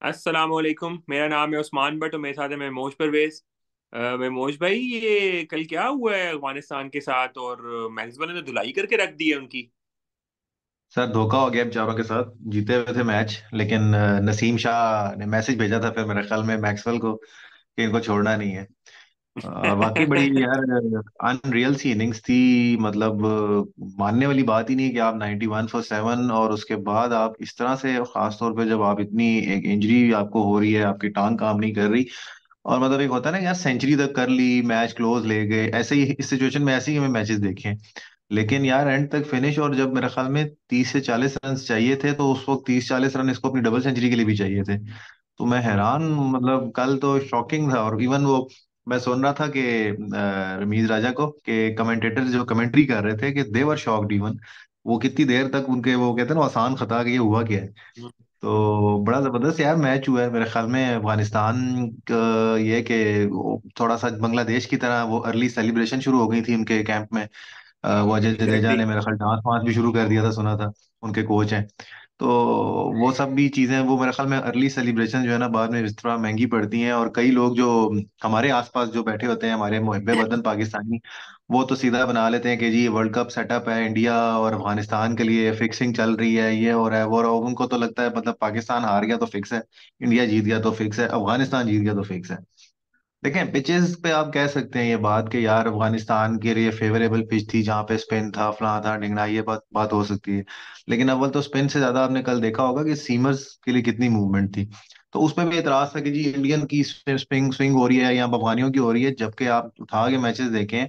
अस्सलाम वालेकुम। मेरा नाम है उस्मान बट और मेरे साथ है महमूज परवेज। महमूज भाई, ये कल क्या हुआ है अफगानिस्तान के साथ? और मैक्सवेल ने तो धुलाई करके रख दी है उनकी। सर धोखा हो गया बेचारों के साथ। जीते हुए थे मैच, लेकिन नसीम शाह ने मैसेज भेजा था फिर मेरे ख्याल में मैक्सवेल को कि इनको छोड़ना नहीं है। और वाकई बड़ी यार अनरियल सी इनिंग्स थी। मतलब मानने वाली बात ही नहीं कि आप 91 फॉर 7 और उसके बाद आप इस तरह से, खास तौर पे जब आप इतनी एक इंजरी आपको हो रही है, आपकी टांग काम नहीं कर रही। और मतलब एक होता है ना यार, सेंचुरी तक कर ली, मैच क्लोज ले गए, ऐसे ही इस सिचुएशन में ऐसे ही हमें मैचेस देखे हैं। लेकिन यार एंड तक फिनिश, और जब मेरे ख्याल में 30 से 40 रन चाहिए थे, तो उस वक्त 30-40 रन इसको अपनी डबल सेंचुरी के लिए भी चाहिए थे। तो मैं हैरान, मतलब कल तो शॉकिंग था। और इवन वो मैं सुन रहा था कि रमीज राजा को, कि कमेंटेटर जो कमेंट्री कर रहे थे, कि देवर शॉक्ड इवन। वो कितनी देर तक उनके वो कहते हैं ना, आसान खता कि ये हुआ क्या है। तो बड़ा जबरदस्त यार मैच हुआ है मेरे ख्याल में। अफगानिस्तान का ये कि वो थोड़ा सा बांग्लादेश की तरह वो अर्ली सेलिब्रेशन शुरू हो गई थी उनके कैंप में। वो अजय जडेजा एग्जैक्टली। ने मेरा ख्याल डांस वांस भी शुरू कर दिया था, सुना था। उनके कोच हैं। तो वो सब भी चीजें, वो मेरे ख्याल में अर्ली सेलिब्रेशन जो है ना, बाद में इस तरह महंगी पड़ती हैं। और कई लोग जो हमारे आसपास जो बैठे होते हैं, हमारे मुहिब्बे वतन पाकिस्तानी, वो तो सीधा बना लेते हैं कि जी ये वर्ल्ड कप सेटअप है इंडिया और अफगानिस्तान के लिए, फिक्सिंग चल रही है, ये हो रहा है वो हो रहा है। उनको तो लगता है मतलब पाकिस्तान हार गया तो फिक्स है, इंडिया जीत गया तो फिक्स है, अफगानिस्तान जीत गया तो फिक्स है। देखें पिचेस पे आप कह सकते हैं ये बात कि यार अफगानिस्तान के लिए फेवरेबल पिच थी, जहाँ पे स्पिन था, फलां था ढिंगना, ये बात बात हो सकती है। लेकिन अव्वल तो स्पिन से ज्यादा आपने कल देखा होगा कि सीमर्स के लिए कितनी मूवमेंट थी। तो उसमें भी एतराज था कि जी इंडियन की स्विंग स्विंग हो रही है या अफगानियों की हो रही है, जबकि आप उठा के मैचेस देखें,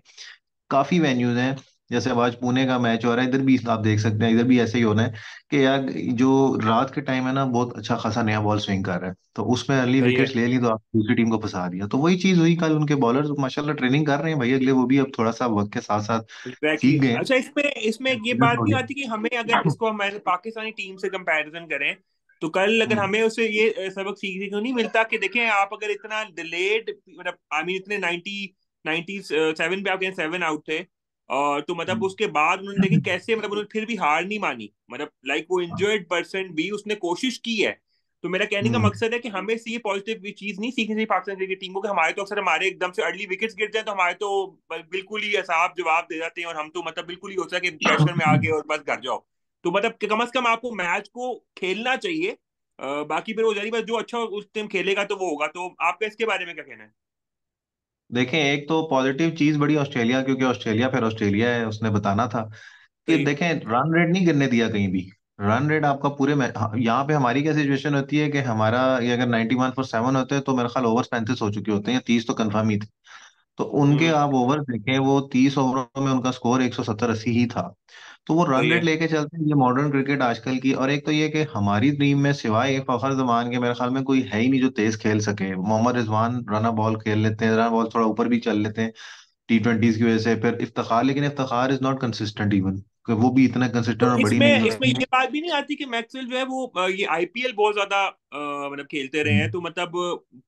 काफी वेन्यूज हैं। जैसे अब आज पुणे का मैच हो रहा है, इधर भी आप देख सकते हैं, इधर भी ऐसे ही होना है कि यार जो रात के टाइम है ना, बहुत अच्छा खासा नया बॉल स्विंग कर रहा है, तो उसमें अर्ली सही है। विकेट्स ले ली तो आप दूसरी टीम को फंसा दिया। तो वही चीज हुई कल। उनके बॉलर्स माशाल्लाह ट्रेनिंग कर रहे हैं भाई, अगले वो भी अब थोड़ा सा वक्त के साथ साथ एग्जैक्टली सीख गए हैं। अच्छा, इसमें इसमें ये एक्सपीरियंस बात हो नहीं गया। आती कि हमें अगर इसको हमारे पाकिस्तानी टीम से कंपैरिजन करें तो कल अगर हम्म। हमें उससे ये सबक सीखने को नहीं मिलता कि देखें, आप अगर इतना डिलेड, मतलब आई मीन इतने 97 पे आप कहें 7 आउट थे, और तो मतलब उसके बाद उन्होंने देखे कैसे, मतलब उन्होंने फिर भी हार नहीं मानी, मतलब लाइक वो इंजर्ड पर्सन भी उसने कोशिश की है। तो मेरा कहने का हम्म। मकसद है कि हमें से ये पॉजिटिव चीज नहीं सीखनी चाहिए पाकिस्तान क्रिकेट टीम को, कि हमारे तो अक्सर हमारे एकदम से अर्ली विकेट्स गिर जाए तो हमारे तो बिल्कुल ही साफ जवाब दे जाते हैं, और हम तो मतलब बिल्कुल ही होता है कि प्रेशर में आ गए और बस घर जाओ। तो मतलब कि कम से कम आपको मैच को खेलना चाहिए। बाकी फिर वो जारी बात, जो अच्छा उस टाइम खेलेगा तो वो होगा। तो आपका इसके बारे में क्या कहना है? देखें एक तो पॉजिटिव चीज बड़ी ऑस्ट्रेलिया, क्योंकि ऑस्ट्रेलिया फिर ऑस्ट्रेलिया है, उसने बताना था कि सही। देखें रन रेट नहीं गिरने दिया कहीं भी। रन रेट आपका पूरे में, यहाँ पे हमारी क्या सिचुएशन होती है कि हमारा ये अगर 91 फॉर 7 होते हैं तो मेरे ख्याल ओवर 35 हो चुके होते हैं, 30 तो कंफर्म ही थे। तो उनके हम्म। आप ओवर देखें, वो 30 ओवरों में उनका स्कोर 170-80 ही था। तो वो रन सही रेट है। लेके चलते हैं, ये मॉडर्न क्रिकेट आजकल की। और एक तो ये कि हमारी टीम में सिवाय एक फखर जमान के मेरे ख्याल में कोई है ही नहीं जो तेज खेल सके। मोहम्मद रिजवान रना बॉल खेल लेते हैं, रना बॉल थोड़ा ऊपर भी चल लेते हैं T20s की वजह से। फिर इफ्तिखार, लेकिन Iftikhar is not consistent even, वो भी इतना कंसिस्टेंट तो और बड़ी इसमें इनिंग्स इसमें ये बात भी नहीं आती कि मैक्सवेल जो है वो ये आईपीएल बहुत ज्यादा मतलब खेलते रहे हैं, तो मतलब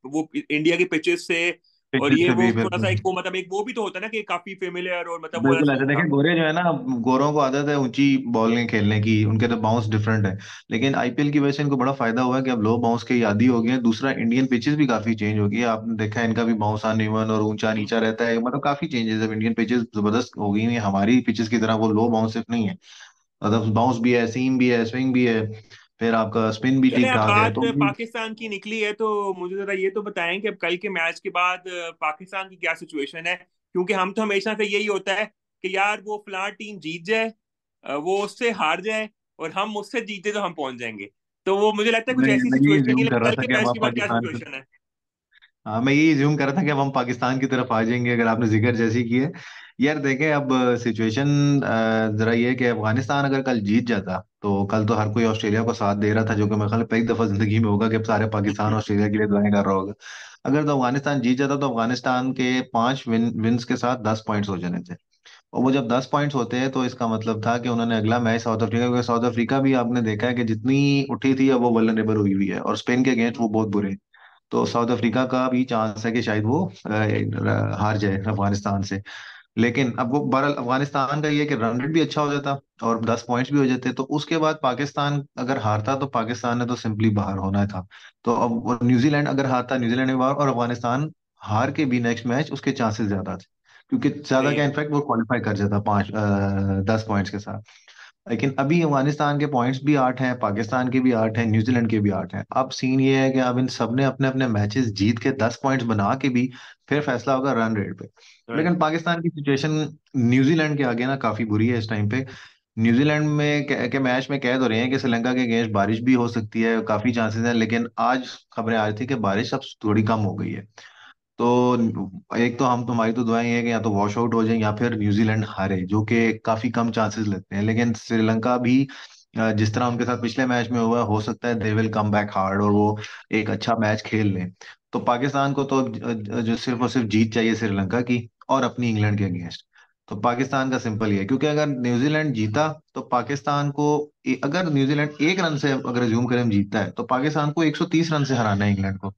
वो इंडिया के पिचेस से, और पिचेस ये से वो भी थोड़ा सा बिल्कुल। एक वो मतलब एक वो भी तो होता है ना कि काफी फेमिलियर, और मतलब वो बिल्कुल ऐसे देखें, हाँ। गोरे जो है ना, गोरों को आदत है ऊंची बॉलिंग खेलने की, उनके तो बाउंस डिफरेंट है। लेकिन आईपीएल की वजह से इनको बड़ा फायदा हुआ है कि अब लो बाउंस के आदी हो गए हैं। दूसरा, इंडियन पिचेस भी काफी चेंज हो गई है, आपने देखा है इनका भी बाउंस अनइवन और ऊंचा नीचा रहता है, मतलब काफी चेंजेस। अब इंडियन पिचेस जबरदस्त हो गई हैं, हमारी पिचेस की तरह वो लो बाउंस सिर्फ नहीं है, मतलब बाउंस भी है, सीम भी है, स्विंग भी है, फिर आपका स्पिन भी चले, ठीक अब ठाक है। बात तो पाकिस्तान की निकली है तो मुझे जरा ये तो बताएं कि अब कल के मैच के बाद पाकिस्तान की क्या सिचुएशन है? क्योंकि हम तो हमेशा से यही होता है कि यार वो फलां टीम जीत जाए, वो उससे हार जाए, और हम उससे जीते तो हम पहुंच जाएंगे। तो वो मुझे लगता है कुछ ऐसी मैं यही सिचुएशन ज्यूम नहीं कर लगता रहा कल था के कि अब मैच आप के बाद क्या पाकिस्तान की, सिचुएशन है। हाँ मैं यही ज्यूम कर रहा था कि अब हम पाकिस्तान की तरफ आ जाएंगे, अगर आपने जिक्र जैसी की है। यार देखें अब सिचुएशन जरा ये है कि अफगानिस्तान अगर कल जीत जाता, तो कल तो हर कोई ऑस्ट्रेलिया को साथ दे रहा था, जो कि मेरे ख्याल में पहली दफा जिंदगी में होगा कि अब सारे पाकिस्तान ऑस्ट्रेलिया के लिए दुआएं कर रहा होगा। अगर तो अफगानिस्तान जीत जाता, तो अफगानिस्तान के 5 विन्स के साथ 10 पॉइंट्स हो जाने थे। और वो जब 10 पॉइंट्स होते हैं तो इसका मतलब था कि उन्होंने अगला मैच साउथ अफ्रीका, क्योंकि साउथ अफ्रीका भी आपने देखा है कि जितनी उठी थी अब वो वल्नरेबल हुई हुई है, और स्पेन के अगेंस्ट वो बहुत बुरे हैं। तो साउथ अफ्रीका का भी चांस है कि शायद वो हार जाए अफगानिस्तान से। लेकिन अब वो बहरहाल अफगानिस्तान का ये है कि रन रेट भी अच्छा हो जाता और 10 पॉइंट्स भी हो जाते, तो उसके बाद पाकिस्तान अगर हारता तो पाकिस्तान ने तो सिंपली बाहर होना था। तो अब वो न्यूजीलैंड अगर हारता, न्यूजीलैंड ने बाहर, और अफगानिस्तान हार के भी नेक्स्ट मैच उसके चांसेस ज्यादा थे, क्योंकि ज्यादा सही क्या, इनफैक्ट वो क्वालिफाई कर जाता 10 पॉइंट्स के साथ। लेकिन अभी अफगानिस्तान के पॉइंट्स भी 8 हैं, पाकिस्तान के भी 8 हैं, न्यूजीलैंड के भी 8 हैं। अब सीन ये है कि अब इन सब ने अपने अपने मैचेस जीत के 10 पॉइंट्स बना के भी फिर फैसला होगा रन रेट पे। है। लेकिन पाकिस्तान की सिचुएशन न्यूजीलैंड के आगे ना काफी बुरी है इस टाइम पे। न्यूजीलैंड में के मैच में कह तो रहे हैं कि श्रीलंका के अगेंस्ट बारिश भी हो सकती है, काफी चांसेस हैं, लेकिन आज खबरें आ रही थी कि बारिश अब थोड़ी कम हो गई है। तो एक तो हम तुम्हारी तो दुआएं हैं कि या तो वॉश आउट हो जाए या फिर न्यूजीलैंड हारे, जो कि काफी कम चांसेस लगते हैं। लेकिन श्रीलंका भी जिस तरह उनके साथ पिछले मैच में हुआ, हो सकता है they will come back hard और वो एक अच्छा मैच खेल लें। तो पाकिस्तान को तो जो सिर्फ और सिर्फ जीत चाहिए श्रीलंका की और अपनी इंग्लैंड के अगेंस्ट। तो पाकिस्तान का सिंपल ही है, क्योंकि अगर न्यूजीलैंड जीता तो पाकिस्तान को अगर न्यूजीलैंड 1 रन से अगर ज्यूम करें हम जीतता है, तो पाकिस्तान को 130 रन से हराना है इंग्लैंड को।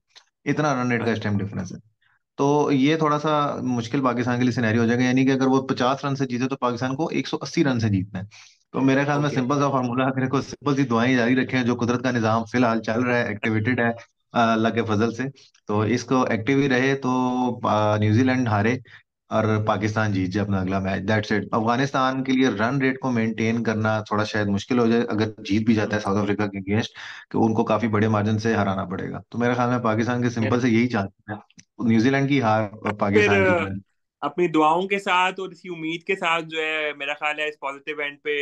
इतना रन रेट का इस टाइम डिफरेंस है। तो ये थोड़ा सा मुश्किल पाकिस्तान के लिए सिनेरियो हो जाएगा, यानी कि अगर वो 50 रन से जीते तो पाकिस्तान को 180 रन से जीतना है। तो मेरे ख्याल में ओके। सिंपल सा फार्मूला है, मेरे को सिंपल सी दुआएं जारी रखें, जो कुदरत का निजाम फिलहाल चल रहा है, एक्टिवेटेड है अल्लाह के फजल से। तो इसको एक्टिव ही रहे तो न्यूजीलैंड हारे और पाकिस्तान जीत जाए अपना अगला मैच, दैट्स इट। अफगानिस्तान के लिए रन रेट को मेंटेन करना थोड़ा शायद मुश्किल हो जाए अगर जीत भी जाता है साउथ अफ्रीका के अगेंस्ट, कि उनको काफी बड़े मार्जिन से हराना पड़ेगा। तो मेरे ख्याल में पाकिस्तान के सिंपल से यही चांस है, न्यूजीलैंड की हार और फिर पाकिस्तान जीतना। अपनी दुआओं के साथ और इसी उम्मीद के साथ जो है, मेरा ख्याल है इस पॉजिटिव एंड पे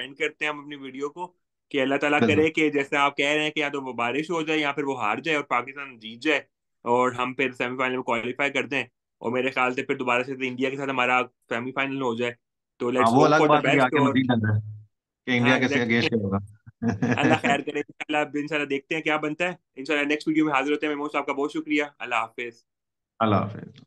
एंड करते हैं हम अपनी वीडियो को। कि अल्लाह ताला बिल्कुल। करे कि जैसे आप कह रहे हैं कि या तो वो बारिश हो जाए या फिर वो हार जाए और पाकिस्तान जीत जाए और हम फिर सेमीफाइनल में क्वालिफाई कर दें। और मेरे ख्याल से फिर दोबारा से इंडिया के साथ हमारा सेमीफाइनल हो जाए। तो हाँ, लेट्स वो होप अलग फॉर द बात है कि बेस्ट। आगे और मजीद डर है कि इंडिया हाँ कैसे एग्जैक्टली। अगेंस्ट क्या होगा। अल्लाह खैर करे, इंशाल्लाह देखते हैं क्या बनता है। इंशाल्लाह नेक्स्ट वीडियो में हाजिर होते हैं। मेमोश आपका बहुत शुक्रिया। अल्लाह हाफिज। अल्लाह हाफिज।